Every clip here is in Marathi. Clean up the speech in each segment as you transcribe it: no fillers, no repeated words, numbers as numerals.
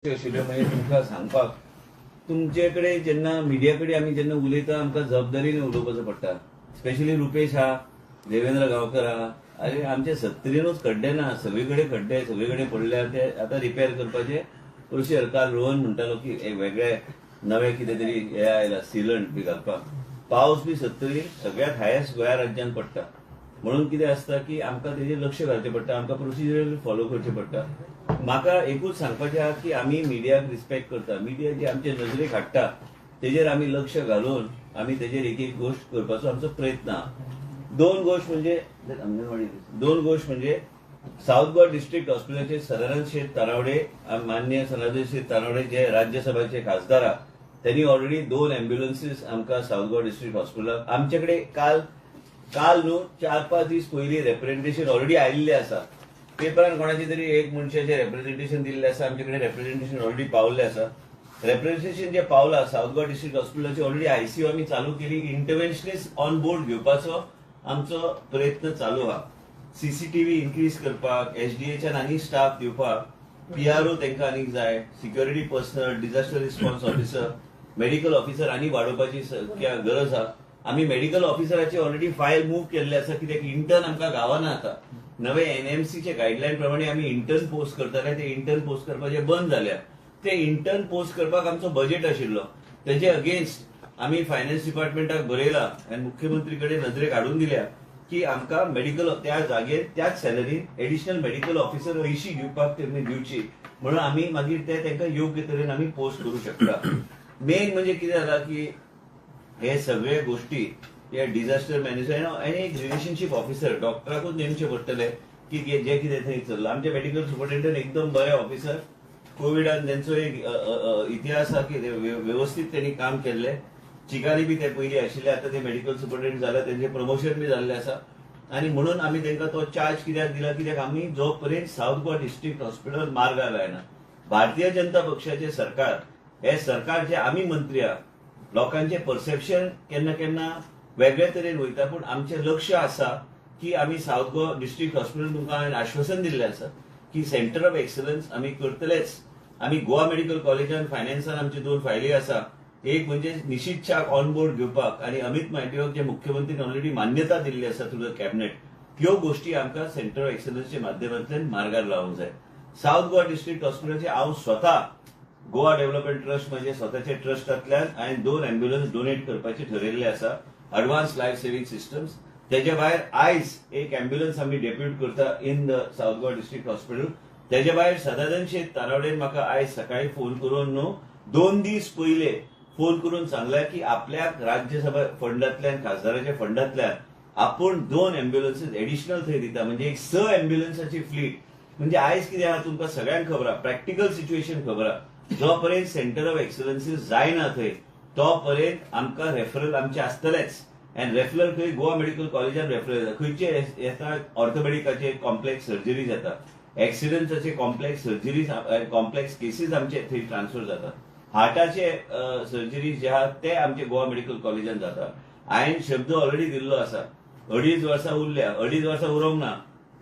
आशिल्ल्यो मागीर तुमकां सांगपाक तुमचे कडेन जेन्ना मिडिया कडेन आमी जेन्ना उलयता आमकां जबाबदारीन उलोवपाचो पडटा. स्पेशली रुपेश आहा, देवेंद्र गांवकर आहा, अरे आमचे 70च खड्डे ना, सगळीकडे खड्डे सगळीकडे पडल्या, ते आतां रिपेर करपाचे प्रोसिजर. काल रोहन म्हणटालो की एक वेगळे नवे कितें तरी हे आयला सिलंट बी घालपाक. पावस बी 70 सगळ्यात हायेस्ट गोंया राज्यात पडटा. म्हणून कितें आसता की आमकां तेजेर लक्ष घालचें पडटा, आमकां प्रोसिजर फॉलो करचें पडटा. म्हाका एकूच सांगपाचें आहा की आमी मिडियाक रिस्पेक्ट करता. मिडिया जी आमचे नजरेक हाडटा तेजेर आमी लक्ष घालून आमी तेजेर एक एक गोष्ट करपाचो आमचो प्रयत्न आहा. दोन गोष्ट म्हणजे साऊथ गोवा डिस्ट्रिक्ट हॉस्पिटलाचे सदानंद शेठ तानावडे, माननीय सदानंद शेठ तानावडे जे राज्यसभेचे खासदार आहा, त्यांनी ऑलरेडी 2 अँब्युलन्सीस आमकां साऊथ गोवा डिस्ट्रिक्ट हॉस्पिटलाक आमचे कडेन काल न्हू 4-5 दीस पयलीं रेप्रेझेंटेशन ऑलरेडी आयिल्लें आसा. पेपरान कोणाचे तरी एक मनशाचे रेप्रेझेंटेशन दिल्लें आसा. आमचे कडेन रेप्रेझेंटेशन ऑलरेडी पावल्लें आसा. रेप्रेझेंटेशन जे पावला साऊथ गोवा डिस्ट्रिक्ट हॉस्पिटलाची ऑलरेडी आयसीयू आमी चालू केली. इंटरव्हेन्शनिस्ट ऑन बोर्ड घेवपाचो आमचो प्रयत्न चालू आहा. सीसीटीव्ही इन्क्रीज करपाक, एसडीएच्यान आनी स्टाफ दिवपाक, पीआरओ तांकां आनीक जाय, security personal, disaster response officer, medical officer आनी वाडोवपाची गरज आहा. आमी मेडिकल ऑफिसराची ऑलरेडी फायल मूव्ह केल्ले आसा, कित्याक इंटर्न आमकां गावना आता. नवे एनएमसीचे गायडलायन प्रमाणे आमी इंटर्न पोस्ट करताले, ते इंटर्न पोस्ट करपाचे बंद जाल्या. ते इंटर्न पोस्ट करपाक आमचो बजेट आशिल्लो, तेजे अगेन्स्ट आमी फायनान्स डिपार्टमेंटाक बरयला आनी मुख्यमंत्री कडेन नजरेक हाडून दिल्या की आमकां मेडिकल त्या जागेर त्याच सॅलरीन एडिशनल मेडिकल ऑफिसर अयशी दिवपाक तेमी दिवची, म्हणून आमी मागीर ते तांकां योग्य तरेन आमी पोस्ट करूं शकता. मेन म्हणजे कितें जाला की हे सगळे गोष्टी या डिझास्टर मॅनेजमेंट आनी एक रिलेशनशीप ऑफिसर डॉक्टराकूच नेमचे पडटले की जे कितें थंय चल्लां. आमचे मेडिकल सुपरिटेंडंट एकदम बरे ऑफिसर. कोविडान तेंचो एक इतिहास आहा की व्यवस्थीत त्यांनी काम केल्लें. चिकारी बी ते पयलीं आशिल्ले, आतां ते मेडिकल सुपरिटेंडंट जाला, तेंचे प्रमोशन बी जाल्लें आसा. आनी म्हणून आमी तांकां तो चार्ज कित्याक दिला, कित्याक आमी जो पर्यंत साऊथ गोवा डिस्ट्रिक्ट हॉस्पिटल मार्गार लायना. भारतीय जनता पक्षाचे सरकार, हे सरकार जे आमी मंत्री आहा, लोकांचे परसेप्शन केन्ना केन्ना वेगळे तरेन वयता, पूण आमचें लक्ष आसा की आमी साऊथ गोवा डिस्ट्रिक्ट हॉस्पिटल तुमकां हांवें आश्वासन दिल्लें आसा की सेंटर ऑफ एक्सलन्स आमी करतलेच. आमी गोवा मेडिकल कॉलेजान फायनान्सान आमचे 2 फायली आसा. एक म्हणजे निशीत शाक ऑन बोर्ड घेवपाक आनी अमित माटेवाक जे मुख्यमंत्रीन ऑलरेडी मान्यता दिल्ली आसा थ्रू द कॅबिनेट. ह्यो गोष्टी आमकां सेंटर ऑफ एक्सलन्सच्या माध्यमांतल्यान मार्गार लावंक जाय. साऊथ गोवा डिस्ट्रिक्ट हॉस्पिटलाचे हांव स्वता गोवा डेव्हलपमेंट ट्रस्ट म्हणजे स्वतःच्या ट्रस्टांतल्यान हांवें 2 अँब्युलन्स डोनेट करपाचे ठरयल्ले आसा. Advance life saving systems. तेजे भायर आयज एक अँब्युलन्स आमी डेप्यूट करता in the south Goa district hospital. तेजे भायर सदानंद शेठ तानावडेन म्हाका आयज सकाळी फोन करून 2 दीस पयले फोन करून सांगला की आपल्याक राज्यसभा फंडांतल्यान, खासदाराच्या फंडांतल्यान आपूण 2 अँब्युलन्सीस एडिशनल थंय दिता. म्हणजे एक 6 अँब्युलन्साची फ्लीट. म्हणजे आयज कितें आहा तुमकां सगळ्यांक खबर आहा, प्रॅक्टिकल सिच्युएशन खबर आहा. जो पर्यंत सेंटर ऑफ एक्सलन्सीस जायना थंय तो पर्यंत आमकां रेफरल आमचे आसतलेच. आनी रेफरल खंय गोवा मेडिकल कॉलेजान रेफरल येता. खंयचे येता ऑर्थोपेडिकाचे कॉम्प्लेक्स सर्जरीज येता, एक्सिडंट्साचे कॉम्प्लेक्स सर्जरीज, कॉम्प्लेक्स केसीस आमचे थंय ट्रान्सफर जातात. हार्टाचे सर्जरीज जे आहा ते आमचे गोवा मेडिकल कॉलेजान जाता. हांवें शब्द ऑलरेडी दिल्लो आसा. 2.5 वर्सां उरल्या, 2.5 वर्सां उरोंक ना.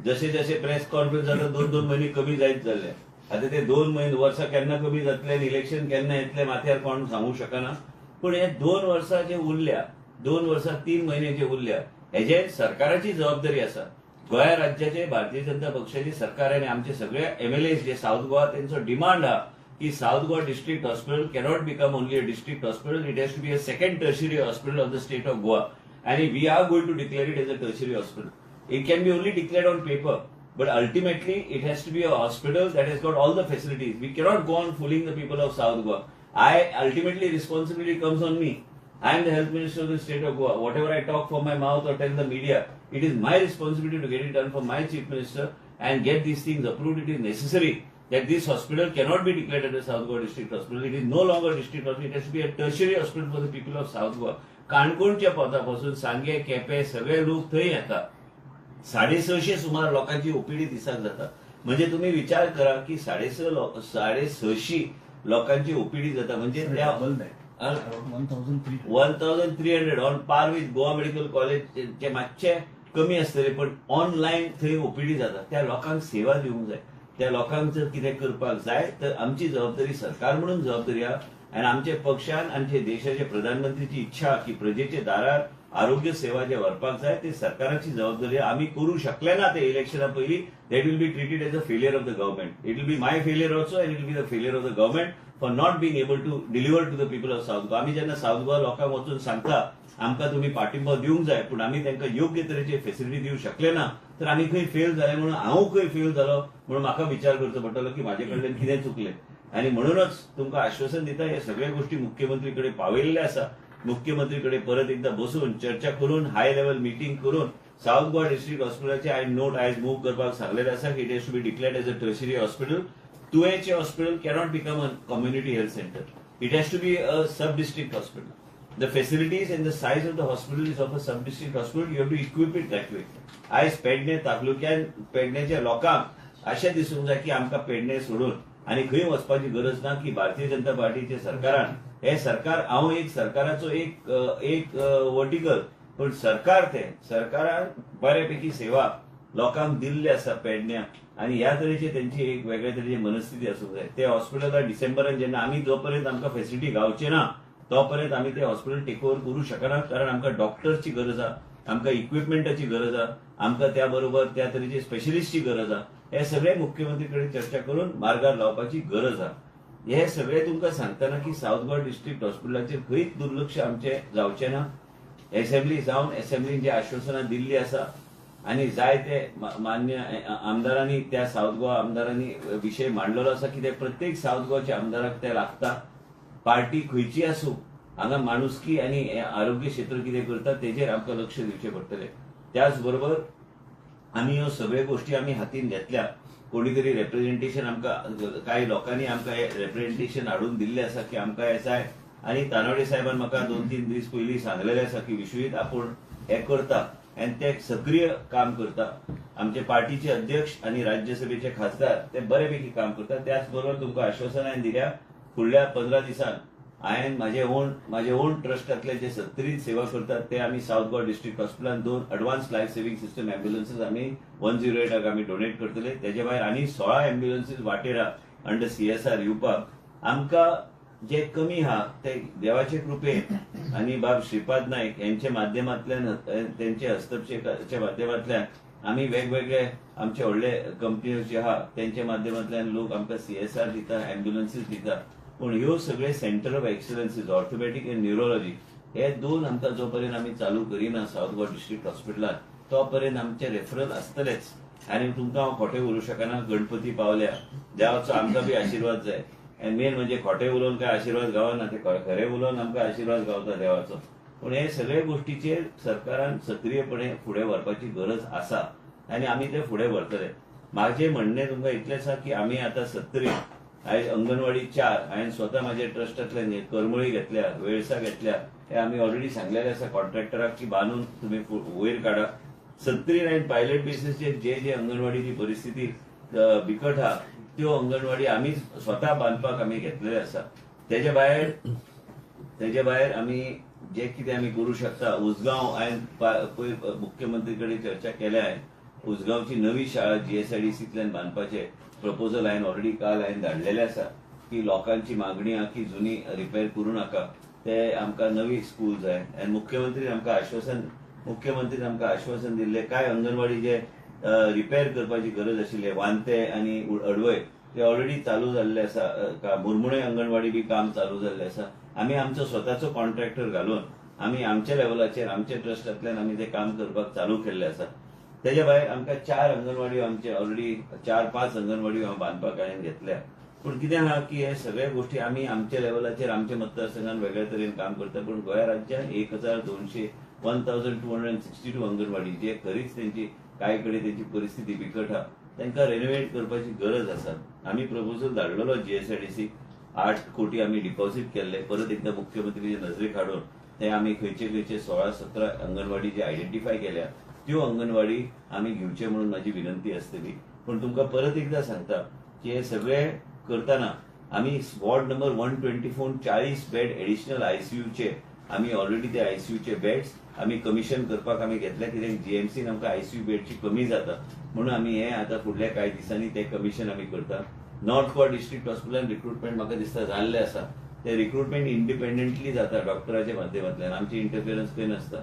जशे जशे प्रेस कॉन्फरन्स जाता 2-2 म्हयने कमी जायत जाल्ले. आता ते 2 वर्सां केन्ना कमी जातले, इलेक्शन केन्ना येतले माथ्यार कोण सांगू शकना. पूण हे 2 वर्सां जे उरल्या, 2 वर्सां 3 म्हयने जे उरल्या, हेजे सरकाराची जबाबदारी आसा. गोंया राज्याचे भारतीय जनता पक्षाची सरकार आनी आमचे सगळे एमएलए जे साऊथ गोवा तेंचो डिमांड आहा की south Goa district hospital cannot become only a district hospital. It has to be a second tertiary hospital of the state of Goa. आणि we are going to declare it as a tertiary hospital. It can be only declared on paper, but ultimately it has to be a hospital that has got all the facilities. We cannot go on fooling the people of South Goa. Ultimately responsibility comes on me. I am the health minister of the state of Goa. Whatever I talk from my mouth or tell the media, it is my responsibility to get it done from my chief minister and get these things approved. It is necessary that this hospital cannot be declared as a South Goa district hospital. It is no longer a district hospital. It has to be a tertiary hospital for the people of South Goa. काणकोणच्या पोतापासून सांगे, केपें सगळे लोक थंय येतात. 650 सुमार लोकांची ओपीडी दिसाक जाता. म्हणजे तुम्ही विचार करा की 650 लोकांची ओपीडी जाता. म्हणजे त्या 1300 on par with Goa medical college मातशे कमी आसतले, पण ऑनलायन थंय ओपीडी जाता. त्या लोकांक सेवा दिवंक जाय. त्या लोकांक जर कितें करपाक जाय तर आमची जबाबदारी सरकार म्हणून जबाबदारी आहा आनी आमचे पक्षान आमचे देशाचे प्रधानमंत्रीची इच्छा की प्रजेचे दारार आरोग्य सेवा जे व्हरपाक जाय ते सरकाराची जबाबदारी आमी करू शकले ना ते इलेक्शना पयलीं that will be treated as a failure of the government. It will be my failure also and it will be the failure of the government for not being able to deliver to the people of South Goa. आमी जेन्ना साऊथ गोवा लोकांक वचून सांगता आमकां तुम्ही पाठिंबो दिवंक जाय पण आमी तांकां योग्य तरेचे फेसिलिटी दिवंक शकले ना तर आमी खंय फेल जाले म्हणून हांव खंय फेल जालो म्हणून म्हाका विचार करचो पडटलो की म्हाजे कडल्यान कितें चुकलें. आणि म्हणूनच तुमकां आश्वासन दिता हे सगळ्या गोष्टी मुख्यमंत्री कडेन पावयल्ले आसा. मुख्यमंत्री कडेन परत एकदा बसून चर्चा करून हाय लेवल मिटींग करून साऊथ गोवा डिस्ट्रिक्ट हॉस्पिटलाचे आयज मूव करपाक सांगलेले आसा की it has to be declared as a tertiary hospital. तुवेचे hospital cannot become a community health centre. It has to be a sub district hospital. The facilities and the size of the hospital is of a sub-district hospital. You have to equip it that way. आयज पेडणे तालुक्यान पेडणेच्या लोकांक अशें दिसूंक जाय की आमकां पेडणे सोडून आनी खंय वचपाची गरज ना की भारतीय जनता पार्टीच्या सरकारान हे सरकार हांव एक सरकाराचो एक वर्टिकल पण सरकारान बऱ्यापैकी सेवा लोकांक दिल्ली आसा पेडण्याक आनी ह्या तरेची त्यांची एक वेगळ्या तरेची मनस्थिती आसूंक जाय. ते हॉस्पिटलाक डिसेंबरान जेन्ना आमी जो पर्यंत आमकां फेसिलिटी गावचे ना तोपर्यंत आमी ते हॉस्पिटल टेक ओव्हर करू शकना कारण आमकां डॉक्टर्सची गरज आहा, आमकां इक्विपमेंटाची गरज आहा, आमकां त्या बरोबर त्या तरेचे स्पेशलिस्टची गरज आहा. हे सगळे मुख्यमंत्री कडेन चर्चा करून मार्गार लावपाची गरज आहा. हे सगळे तुमकां सांगतना की साऊथ गोवा डिस्ट्रिक्ट हॉस्पिटलाचेर खंयच दुर्लक्ष आमचे जावचे ना. असेंब्ली जावन असेंब्लीन जे आश्वासनां दिल्ली आसा आनी जाय ते मान्य आमदारांनी त्या साऊथ गोवा आमदारांनी विशय मांडलेलो आसा की ते प्रत्येक साऊथ गोवाच्या आमदाराक ते लागता. पार्टी खंयची आसूं हांगा माणुसकी आनी आरोग्य क्षेत्र कितें करता तेजेर आमकां लक्ष दिवचें पडटलें. त्याच बरोबर आमी ह्यो सगळ्यो गोश्टी आमी हातीन घेतल्या. कोणी तरी रेप्रेझेंटेशन आमकां कांय लोकांनी आमकां रेप्रेझेंटेशन हाडून दिल्लें आसा की आमकां हें जाय आनी तानवडे साहेबान म्हाका 2-3 दीस पयलीं सांगलेलें आसा की विश्वीत आपूण हें करता आनी ते सक्रीय काम करता. आमचे पार्टीचे अध्यक्ष आनी राज्यसभेचे खासदार ते बऱ्यापैकी काम करतात. त्याच बरोबर तुमकां आश्वासनां दिल्या फुडल्या 15 दिसान हांवें म्हाजे ओन ट्रस्टांतले जे 70 सेवा करतात ते आमी साऊथ गोवा डिस्ट्रिक्ट हॉस्पिटलान 2 अडवान्स लायफ सेव्हिंग सिस्टम अँब्युलन्सीस आमी 108 आमी डोनेट करतले. तेजे भायर आनी 16 अँब्युलन्सीस वाटेर आहा अंडर CSR येवपाक. आमकां जे कमी आहा ते देवाचे कृपेन आनी बाब श्रीपाद नायक यांच्या माध्यमांतल्यान त्यांचे हस्तक्षेपाच्या माध्यमांतल्यान आमी वेगवेगळे आमचे व्हडले कंपनी जे आहा त्यांच्या माध्यमांतल्यान लोक आमकां CSR दिता, अँब्युलन्सीस दिता. पूण ह्यो सगळे centre of excellences orthopaedic and neurology हे 2 आमकां जो पर्यंत आमी चालू करिना साऊथ गोवा डिस्ट्रिक्ट हॉस्पिटलान तो पर्यंत आमचे रेफरल आसतलेच. आनी तुमकां हांव खोटें उलोवंक शकना. गणपती पावल्या देवाचो आमकां बी आशिर्वाद जाय आनी मेन म्हणजे खोटें उलोवन काय आशिर्वाद गावना ते खरें उलोवन आमकां आशिर्वाद गावता देवाचो. पूण हे सगळे गोश्टीचेर सरकारान सक्रीयपणे फुडें व्हरपाची गरज आसा आनी आमी ते फुडें व्हरतले. म्हाजें म्हणणें तुमकां इतलें आसा की आमी आतां 70 आयज अंगणवाडी 4 हांवें स्वता म्हाज्या ट्रस्टांतल्यान करमळी घेतल्या, वेळसा घेतल्या. हे आमी ऑलरेडी सांगलेलें आसा कॉन्ट्रॅक्टराक की बांदून तुमी वयर काडा. 70 हांवें पायलट बेसिसचेर जे अंगणवाडीची परिस्थिती बिकट आहा त्यो अंगणवाडी आमी स्वता बांदपाक आमी घेतलेले आसा. तेजे भायर आमी जे कितें आमी करूं शकता उसगांव हांवें मुख्यमंत्री कडेन चर्चा केल्या. उसगांवची नवी शाळा GSIDCंतल्यान बांदपाचें प्रपोजल हांवें ऑलरेडी काल धाडलेलें आसा की लोकांची मागणी आहा की जुनी रिपेर करूं नाका ते आमकां नवी स्कूल जाय. आनी मुख्यमंत्रीन आमकां आश्वासन दिल्लें काय अंगणवाडी जे रिपेर करपाची गरज आशिल्ले वांते आनी अडवय ते ऑलरेडी चालू जाल्ले आसा. मुरमुणे अंगणवाडी बी काम चालू जाल्लें आसा. आमी आमचो स्वताचो कॉन्ट्रॅक्टर घालून आमी आमच्या लेवलाचेर आमच्या ट्रस्टांतल्यान आमी ते काम करपाक चालू केल्लें आसा. तेजे भायर आमकां 4 अंगणवाडी आमचे ऑलरेडी 4-5 अंगणवाडी हांव बांदपाक हांवें घेतल्या. पूण कितें आहा की हे सगळे गोश्टी आमी आमच्या लेवलाचेर आमच्या मतदारसंघान वेगळ्या तरेन काम करता. पूण गोंय राज्यान 1262 अंगणवाडी जे खरीच तेंची कांय कडेन तेंची परिस्थिती बिकट आहा तांकां रेनोवेट करपाची गरज आसा. आमी प्रपोजल धाडलेलो GSIDC 8 कोटी आमी डिपॉझिट केल्ले. परत एकदा मुख्यमंत्रीचे नजरेक हाडून ते आमी खंयचे 16-17 अंगणवाडी जे आयडेंटिफाय केल्या त्यो अंगणवाडी आमी घेवचे म्हणून म्हाजी विनंती आसतली. पूण तुमकां परत एकदा सांगता की हे सगळे करतना आमी वॉर्ड नंबर 124 40 बेड एडिशनल ICUचे आमी ऑलरेडी ते ICUचे बेड्स आमी कमिशन करपाक आमी घेतल्या कित्याक GMCन आमकां ICU बेडची कमी जाता म्हणून आम्ही हे आता फुडल्या काही दिसांनी ते कमिशन आम्ही करता. नॉर्थ गोवा डिस्ट्रिक्ट हॉस्पिटलान रिक्रुटमेंट म्हाका दिसता जाल्ले आसा. ते रिक्रुटमेंट इंडिपेंडंटली जाता डॉक्टराच्या माध्यमांतल्यान, आमची इंटरफिरन्स खंय नासता.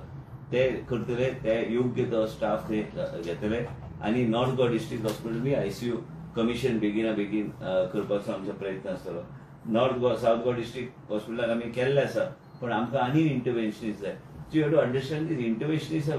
ते करतले, ते योग्य तो स्टाफ ते घेतले आणि नॉर्थ गोवा डिस्ट्रिक्ट हॉस्पिटल बी आयसीयू कमिशन बेगिना बेगीन करपाचो आमचो प्रयत्न आसतलो. North Goa south Goa district हॉस्पिटलाक आमी केल्ले आसा, पण आमकां आनी इंटरव्हेन्शनिस्ट जाय. So you have to understand this interventionist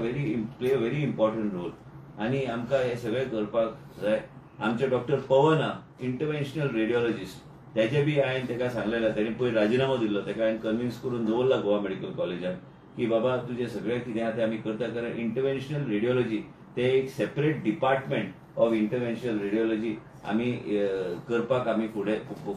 play a very important role आणि आमकां हे सगळें करपाक जाय. आमचे डॉक्टर पवन हा इंटरव्हेन्शनल रेडिओलॉजिस्ट, त्याचे बी हांवें ताका सांगलेलें, ताणें पयर राजिनामो दिल्लो, ताका हांवें कन्विन्स करून दवरला गोवा मेडिकल कॉलेजान की बाबा तुजें सगळें कितें आहा तें आमी करता. कारण इंटरव्हेन्शनल रेडिओलॉजी ते एक सेपरेट डिपार्टमेंट ऑफ इंटरव्हेन्शनल रेडिओलॉजी आमी करपाक आमी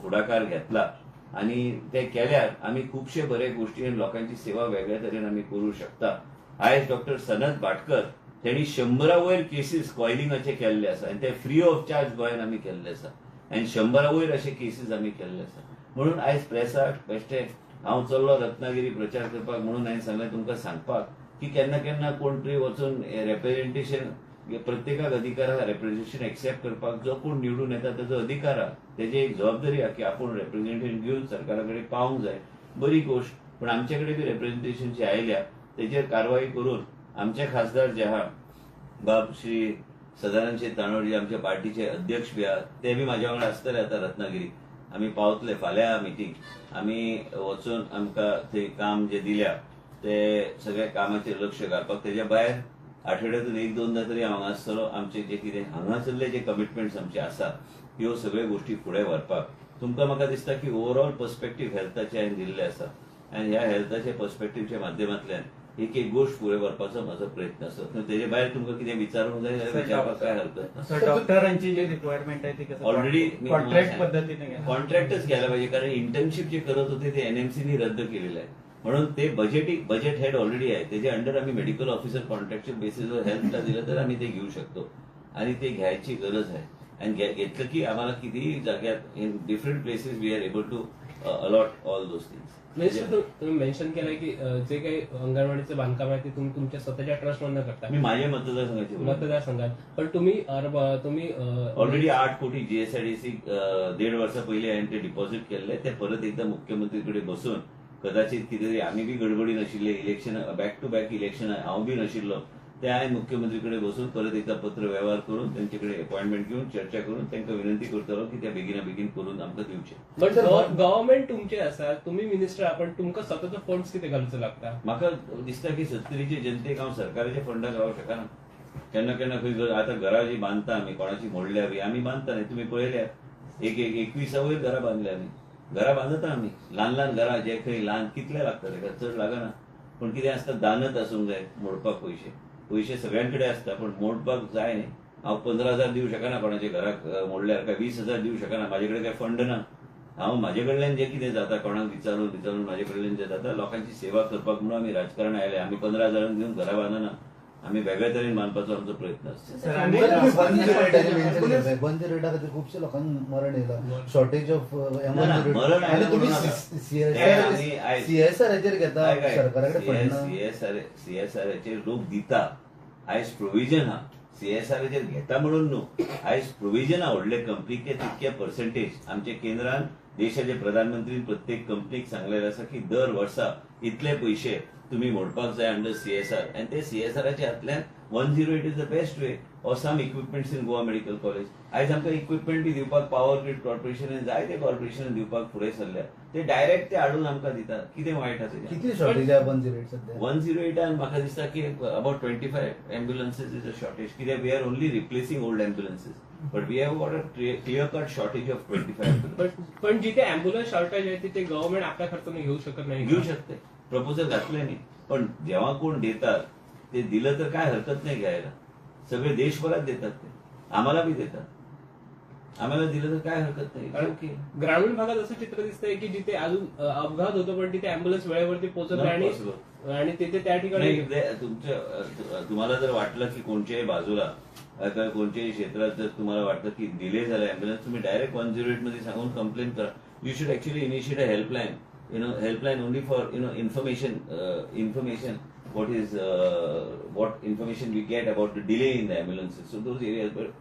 फुडाकार घेतला आणि ते केल्यार आमी खुबशे बरे गोष्टी आनी लोकांची सेवा वेगळ्या तरेन आमी करूं शकता. आयज डॉक्टर सनत भाटकर त्यांनी 100 वयर केसीस कॉयलिंगाचे केल्ले आसा आणि ते फ्री ऑफ चार्ज गोंयान आमी केल्ले आसा आणि 100 वयर असे केसीस आमी केल्ले आसा. म्हणून आयज प्रेसाक बेश्टे हांव चल्लो रत्नागिरी प्रचार करपाक, म्हणून हांवें सांगलें तुमकां सांगपाक की केन्ना केन्ना कोण तरी वचून रेप्रेझेंटेशन, प्रत्येकाक अधिकार आहा रेप्रेझेंटेशन एक्सेप्ट करपाक. जो कोण निवडून येता ताजो अधिकार आहा, तेजी एक जबाबदारी आहा की आपूण रेप्रेझेंटेशन घेवन सरकारा कडेन पावूंक जाय. बरी गोष्ट, पण आमचे कडेन बी रेप्रेझेंटेशन जे आयल्या तेजेर कारवाई करून आमचे खासदार जे आहा बाब श्री सदानंद शेट तानोडे आमच्या पार्टीचे अध्यक्ष बी आहात, ते बी म्हाज्या वांगडा आसतले आता रत्नागिरी. आमी पावतले फाल्यां मिटींग, आमी वचून आमकां थंय काम जे दिल्या ते सगळ्या कामाचेर लक्ष घालपाक. तेज्या भायर आठवड्यातून 1-2दा तरी हांव हांगा आसतलो. आमचे जे कितें हांगासरले जे कमिटमेंट्स आमचे आसा ह्यो सगळ्यो गोष्टी फुडें व्हरपाक. तुमकां म्हाका दिसता की ओवरऑल पर्स्पेक्टीव हेल्थाचे हांवें दिल्ले आसा आनी ह्या हेल्थाच्या पर्स्पेक्टीवच्या माध्यमांतल्यान एक एक गोष्ट फुडें व्हरपाचो म्हजो प्रयत्न आसा. तेजे भायर तुमकां कितें विचारूंक जाय जाल्यार विचारपाक काय हरकत ना. डॉक्टरांची जी रिक्वायरमेंट आहे ती कसं ऑलरेडी कॉन्ट्रॅक्ट पद्धतीने कॉन्ट्रॅक्टच घ्यायला पाहिजे, कारण इंटर्नशिप जे करत होते ते एनएमसीनी रद्द केलेलं आहे. म्हणून ते बजेट हेड ऑलरेडी आहे, त्याच्या अंडर आम्ही मेडिकल ऑफिसर कॉन्ट्रॅक्चुअल बेसिसवर हेल्थला दिलं तर आम्ही ते घेऊ शकतो आणि ते घ्यायची गरज आहे. आणि घेतलं की आम्हाला कितीही जाग्यात in different places we are able to allot all those things. तुम्ही मेन्शन केलंय की जे काही अंगणवाडीचं बांधकाम आहे ते तुम्ही तुमच्या स्वतःच्या ट्रस्ट मधनं करता. मी माझ्या मतदारसंघात पण तुम्ही ऑलरेडी 8 कोटी जीएसआयडीसी 1.5 वर्षा पहिले हांवें ते डिपॉझिट केले. ते परत एकदा मुख्यमंत्रीकडे बसून कदाचित कितेतरी आम्ही बी गडबडी नाशिल्ले, election back to back election हांव बी नाशिल्लो, ते हांवें मुख्यमंत्रीकडे बसून परत एकदा पत्र व्यवहार करून त्यांच्याकडे अपॉइंटमेंट घेऊन चर्चा करून त्यांना विनंती करतलो की त्या बेगिना बेगीन करून आमकां दिवचे. बट गव्हर्नमेंट तुमचे आसा, तुम्ही मिनिस्टर आपण तुमकां सतत फंड्स कितें घालचो लागता. म्हाका दिसता की 70चे जनतेक हांव सरकाराच्या फंडाक रावूंक शकना. केन्ना केन्ना खंय आता घरां जी बांदता आमी, कोणाची मोडल्या बी आमी बांदता न्ही, तुम्ही पळयल्या 21 वयर घरां बांदल्या आमी. घरां बांदता आमी, ल्हान ल्हान घरां जे खंय ल्हान कितले लागता ताका, चड लागना. पण कितें आसता दानत आसूंक जाय, मोडपाक पयशे सगळ्यांकडे आसता, पण मोडपाक जाय न्ही. हांव 15,000 दिवं शकना कोणाच्या घराक मोडल्यार, काय 20,000 दिवं शकना. म्हाजे कडेन काय फंड ना. हांव म्हाजे कडल्यान जे कितें जाता कोणाक विचारून म्हाजे कडल्यान जे जाता लोकांची सेवा करपाक म्हणून आमी राजकारण आयले. आमी 15,000 दिवन घरां बांदना, आमी वेगळ्या तरेन बांदपाचो आमचो प्रयत्न आसता. बंद रेटा खातीर खुबशे लोकांक मरण येयला, शॉर्टेज ऑफ मरण सीएसआराचेर घेता सरकारा कडेन सीएसआराचेर लोक दिता. आयज प्रोविजन हा, सीएसआराचेर घेता म्हणून न्हू, आयज प्रोविजन हा व्हडले कंपनीक तितके पर्सेंटेज. आमच्या केंद्रान देशाचे प्रधानमंत्रीन प्रत्येक कंपनीक सांगलेले आसा की दर वर्सा इतले पयशे तुम्ही मोडपाक जाय अंडर सीएसआर. आणि ते सीएसआराच्या हातल्यान 108 is the best way or some equipments in Goa medical college. आयज आमकां इक्विपमेंट बी दिवपाक पॉवर ग्रीड कॉर्पोरेशनान जायते कॉर्पोरेशनान दिवपाक फुडें सरल्या. ते डायरेक्ट ते हाडून आमकां दितात. कितें वायट आसा कितली शॉर्टेज आहे 108 सध्या? 108 म्हाका दिसता की about 25 ambulances is a shortage. कित्याक we are only replacing old ambulances, but we have got a clear cut shortage of 25 ambulance. पण जिथे अँब्युलन्स शॉर्टेज आहे तिथे गव्हर्नमेंट आपल्या खर्चाने घेऊ शकत नाही. घेऊ शकते, प्रपोजल घातले नाही. पण जेव्हा कोण देतात ते दिलं तर काय हरकत नाही घ्यायला. सगळे देशभरात देतात, ते आम्हाला बी देतात. आम्हाला दिलं तर काय हरकत नाही. ग्रामीण भागात असं चित्र दिसतंय की जिथे अजून अपघात होतो पण तिथे अँब्युलन्स वेळेवरती पोहोचत नाही आणि तिथे त्या ठिकाणी तुम्हाला जर वाटलं की कोणत्याही बाजूला कोणत्याही क्षेत्रात जर तुम्हाला वाटतं की डिले झाला अँब्युलन्स, तुम्ही डायरेक्ट 108 मध्ये सांगून कंप्लेंट करा. You should actually initiate a helpline helpline only for information. What information we get about the delay in the ambulances. So those areas. But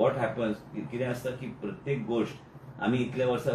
what happens? किती असतं की प्रत्येक गोष्ट आम्ही इथल्या वर्षा